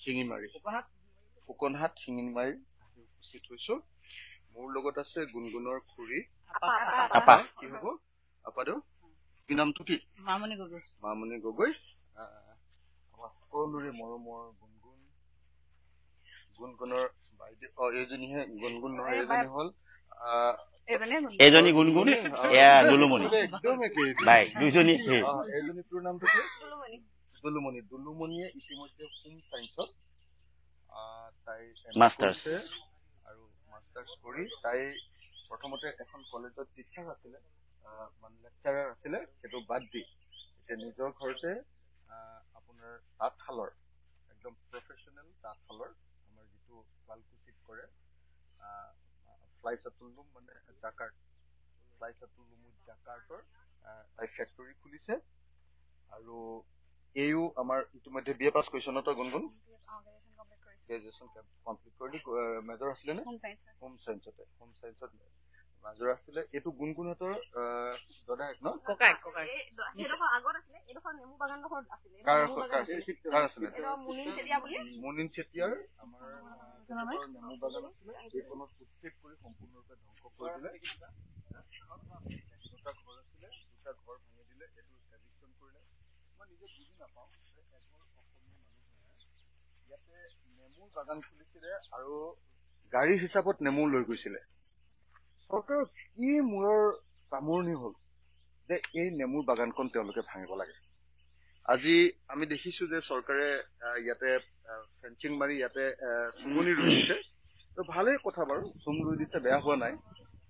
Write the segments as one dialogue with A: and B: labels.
A: শিঙিমাৰী ফুকনহাট শিঙিমাৰী উপস্থিত হৈছো। মোৰ লগত আছে গুণগুণৰ খুৰী আপা। কি হব আপাটো? কি নামটো কি? মামনি গগৈ। আমাৰ সকলোৰে মৰমৰ গুণগুণৰ বাইদেউ। এইজনীহে গুণগুণ নহয়, এইজনী হল
B: এজনী গুণগুণ, এয়া দুলুমণি।
A: একদম একেই
B: বাই দুইজনী।
A: এইজনী তোৰ নামটো কি? দুলুমণি। দুলুমণিয়ে ইতিমধ্যে হোম চাইন্সত তাই
B: মাষ্টাৰ্ছ
A: আৰু মাষ্টাৰ্ছ কৰি তাই প্ৰথমতে এখন কলেজত টিচাৰ আছিলে, মানে লেকচাৰাৰ আছিলে। সেইটো বাদ দি এতিয়া নিজৰ ঘৰতে আপোনাৰ তাঁতশালৰ একদম প্ৰফেচনেল তাঁতশালৰ আমাৰ যিটো শুৱালকুছিত কৰে ফ্লাই চাটুলুম মানে জাকাৰ্ট, ফ্লাই চাটুলুম জাকাৰ্টৰ তাই ফেক্টৰী খুলিছে। আৰু এইও আমাৰ ইতিমধ্যে বি এ পাছ কৰিছে ন তই গুণগুণ? গ্ৰেজুৱেশ্যন কমপ্লিট কৰিলি। মেজৰ আছিলে নে? হোম চাইন্সতে। হোম চাইন্সত মেজৰ আছিলে। এইটো গুণগুণহঁতৰ দদায়েক ন?
C: ককাই।
A: মুনিন চেতিয়াৰ আমাৰ নেমু বাগান আছিলে। এইখনত উচ্ছেদ কৰি সম্পূৰ্ণৰূপে ধ্বংস কৰি দিলে। দুটা ঘৰ আছিলে, দুটা ঘৰ ভাঙি দিলে। এইটো এভিকশ্যন কৰিলে। মই নিজে বুজি নাপাওঁ যে এঘৰ অসমীয়া মানুহে ইয়াতে নেমুৰ বাগান খুলিছিলে আৰু গাড়ী হিচাপত নেমু লৈ গৈছিলে। চৰকাৰৰ কি মূৰৰ কামোৰণি হল যে এই নেমুৰ বাগানখন তেওঁলোকে ভাঙিব লাগে। আজি আমি দেখিছো যে চৰকাৰে ইয়াতে ফেঞ্চিং মাৰি ইয়াতে চুমনি ৰুই দিছে। ত ভালেই কথা বাৰু, চুম ৰুই দিছে, বেয়া হোৱা নাই।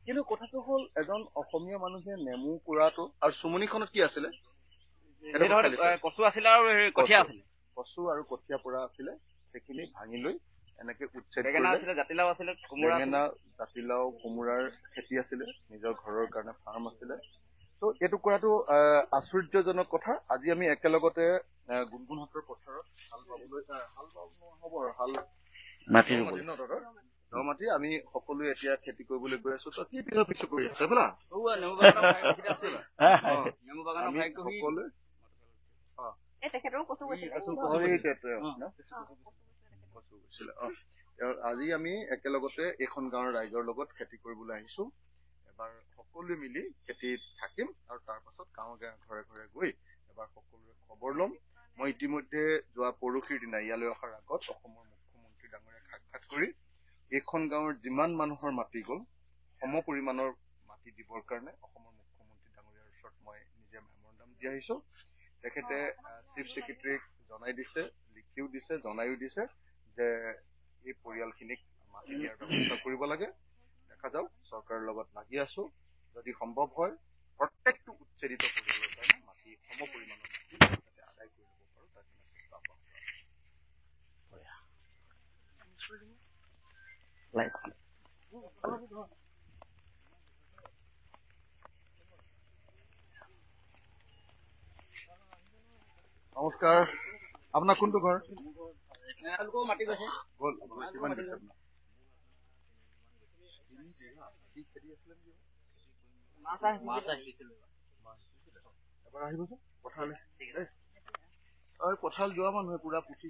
A: কিন্তু কথাটো হ'ল এজন অসমীয়া মানুহে নেমু কুৰাটো আৰু চুমনিখনত কি আছিলে?
B: কচু আছিলে আৰু কঠীয়া আছিলে।
A: কচু আৰু কঠীয়া পৰা আছিলে। সেইখিনি ভাঙি লৈ এনেকে উচ্ছেদ
B: বেঙেনা আছিলে, জাতিলাও আছিলে,
A: বেঙেনা, জাতিলাও, কোমোৰাৰ খেতি আছিলে, নিজৰ ঘৰৰ কাৰণে ফাৰ্ম আছিলে। ত এইটো কৰাটো আশ্চৰ্যজনক কথা। আজি আমি একেলগতে গুণগুণহঁতৰ পথাৰত হাল বাবলৈ দ মাটি আমি সকলোৱে এতিয়া খেতি কৰিবলৈ গৈ আছো। তই কি পিছু কৰি আছে বোলা? আজি আমি একেলগতে এইখন গাঁৱৰ ৰাইজৰ লগত খেতি কৰিবলৈ আহিছো। এবাৰ সকলোৱে মিলি খেতিত থাকিম আৰু তাৰ পাছত গাঁৱে ঘৰে ঘৰে গৈ এবাৰ সকলোৰে খবৰ ল'ম। মই ইতিমধ্যে যোৱা পৰহিৰ দিনা ইয়ালৈ অহাৰ আগত অসমৰ মুখ্যমন্ত্ৰী ডাঙৰীয়াক সাক্ষাৎ কৰি এইখন গাঁৱৰ যিমান মানুহৰ মাটি গ'ল সম পৰিমাণৰ মাটি দিবৰ কাৰণে অসমৰ মুখ্যমন্ত্ৰী ডাঙৰীয়াৰ ওচৰত মই নিজে মেমৰেণ্ডাম দি আহিছো। তেখেতে চিফ ছেক্ৰেটাৰীক জনাই দিছে, লিখিও দিছে, জনাইও দিছে যে এই পৰিয়ালখিনিক মাটি দিয়াৰ ব্যৱস্থা কৰিব লাগে। দেখা যাওক, চৰকাৰৰ লগত লাগি আছো। যদি সম্ভৱ হয় প্ৰত্যেকটো উচ্ছেদিত পৰিয়ালৰ কাৰণে মাটি সম পৰিমাণৰ মাটি যাতে আদায় কৰি ল'ব পাৰো তাৰ কাৰণে চেষ্টা কৰা। নমস্কাৰ। আপোনাৰ কোনটো ঘৰ?
B: মাটি গৈছে
A: গ'ল কিমান দিছে আপোনাৰ? এবাৰ আহিবচোন পথাৰলৈ। পথাৰ যোৱা মানুহে পুৰা পুঠি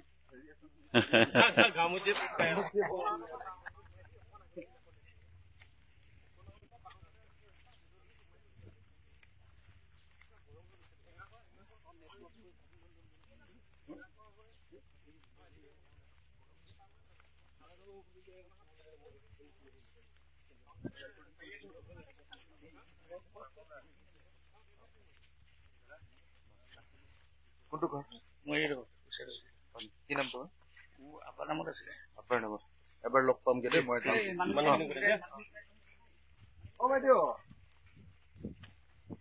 A: কোনটো ঘৰ? কি নাম তোমাৰ? আব্বাৰ নামত আছিলে। আব্বাৰ নামত। এবাৰ লগ পামগে দেই মই। অ বাইদেউ,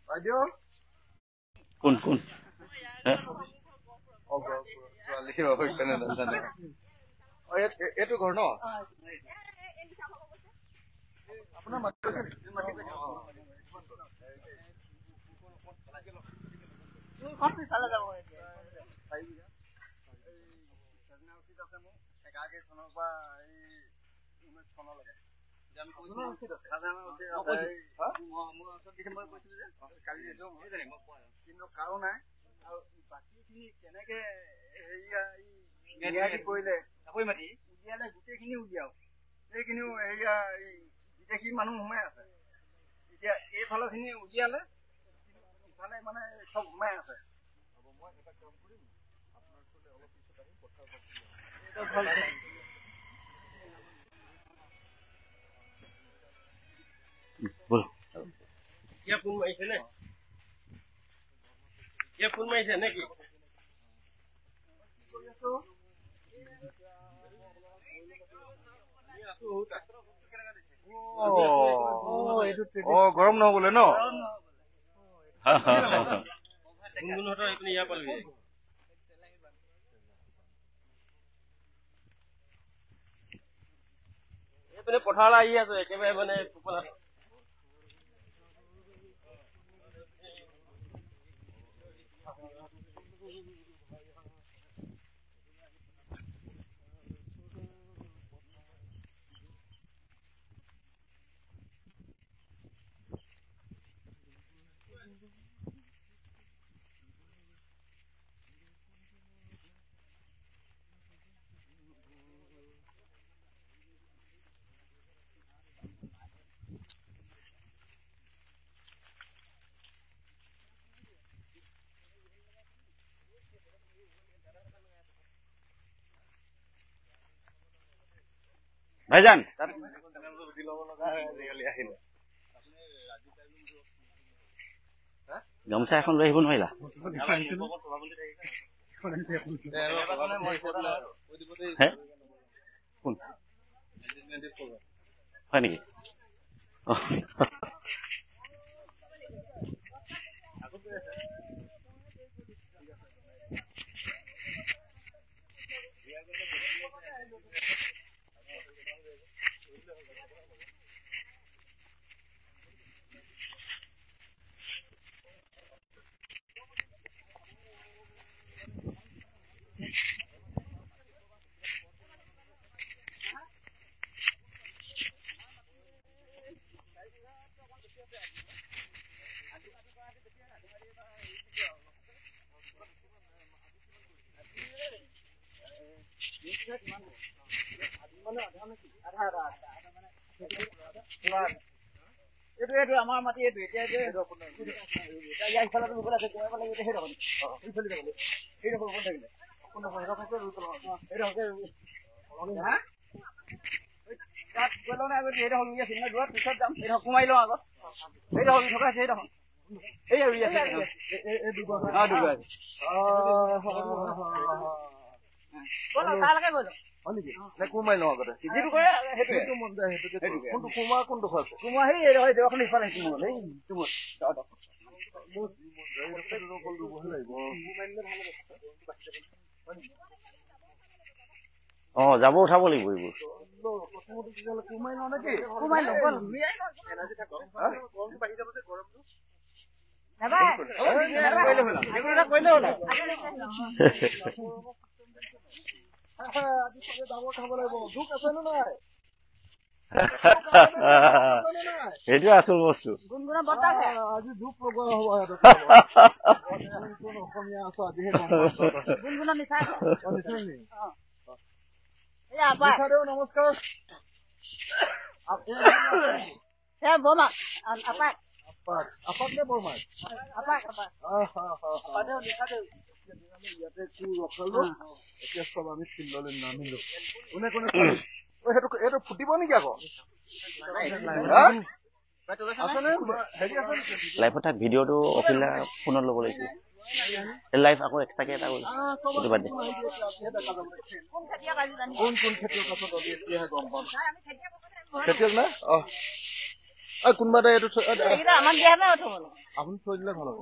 A: বাইদেউ
B: কোন
A: ছোৱালী নাজানে। এইটো ঘৰ ন? আপোনাৰ মাটি কিন্তু কাৰো নাই। আৰু বাকীখিনি কেনেকে হেৰি কৰিলে
C: চাপৰি মাটি উলিয়ালে গোটেইখিনি উলিয়াও সেইখিনিও এয়া বিদেশী মানুহ সোমাই আছে এতিয়া এইফালৰ খিনি উলিয়ালে ইফালে মানে চব সোমাই আছে
A: মই এটা কাম কৰিম আপোনাৰ ওচৰলৈ অলপ পিছত আহিম কথা
C: ফোন মাৰিছে নে ফোন মাৰিছে নে কি
A: গৰম নহবলে ন
C: ইয়াৰ পালোহি এইপিনে পথাৰলৈ আহি আছো একেবাৰে মানে
B: ভাইজান গামোচা এখন লৈ আহিব নোৱাৰিলা হয় নেকি
C: এইটো আমাৰ মাটি এইটো এতিয়া ইয়াৰ ইফালে ৰুব লাগে কৰিব লাগে সেই দেখোন থাকিলে পিছত যাম এই সোমাই লওঁ আগত সেই দেখোন থকা সেই দেখোন
A: কোমাই লওঁ আগতে কোনটো আছে
C: কুমাৰ সেই ইফালে
B: যাব উঠাব লাগিব এইবোৰ
A: কোমাই লওঁ নেকি
B: সেইটো আচল বস্তু
A: আজি ধূপ লগোৱা হব অসমীয়া আছো আজিহে নমস্কাৰ
D: বৰমা
A: আপাক নে বৰমাক ইয়াতে ৰখালো এতিয়া চব আমি ফিল্ডলৈ নামিলো কোনে কোনে এইটো ফুটিব নেকি আকৌ
B: লাইফত থাক ভিডিঅ'টো অফিলা ফোনত ল'ব লাগিছিল লাইফ আকৌ এক্সট্ৰাকে এটা কৰি
A: কোন খেতিয়ক খেতিয়ক না কোনোবা এটা এইটো আপুনি থৈ দিলে ভাল হ'ব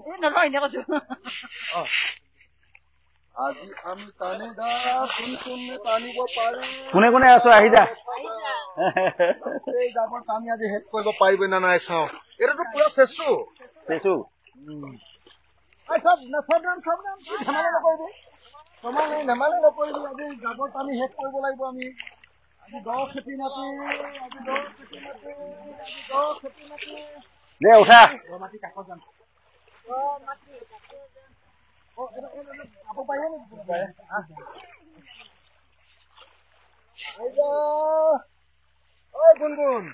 A: আজি আমি টানিব পাৰি
B: কোনে কোনে আছো আহি যা
A: এই জাবৰ টানি আজি শেষ কৰিব পাৰিবি না নাই চাওঁ এইটোতো পুৰা চেচু ধেমালি নকৰিবি আজি জাবৰ টানি শেষ কৰিব লাগিব আমি আজি দ খেতি মাটি
B: দে উঠা
A: মাটি কাষত যাম কাপোৰ পাৰিব নেকি
C: ঐ গুণগুণ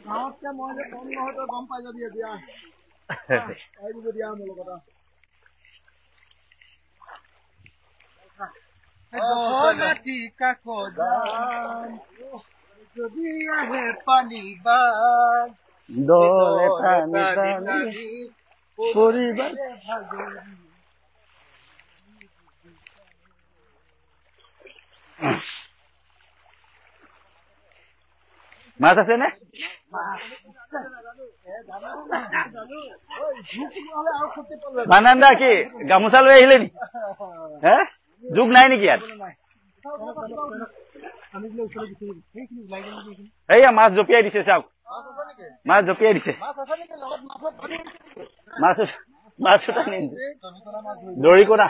C: গাঁৱতকে মই যে কম নহয় তই গম পাই যাবি এতিয়া আহিব দিয়া মোৰ লগত যদি আহে পানী বান
B: দলে টানি টানি পৰিবাৰ মাছ আছে নে মানান্দা কি গামোচা লৈ আহিলে নি হে জোক নাই নেকি ইয়াত এইয়া মাছ জপিয়াই দিছে চাওক মাছ জপিয়াই দিছে মাছ মাছ উঠা নিছে দৌৰি কৰা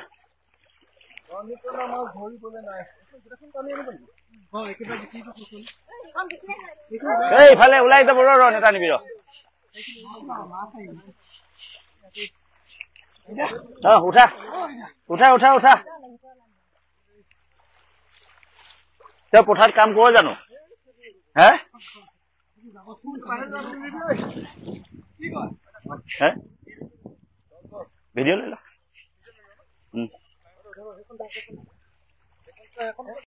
B: এই ইফালে ওলাই যাব ৰ নেতা নিবি ৰ উঠা উঠা উঠা উঠা তই পথাৰত কাম কৰ জানো হে ভিডিঅ' লৈ ল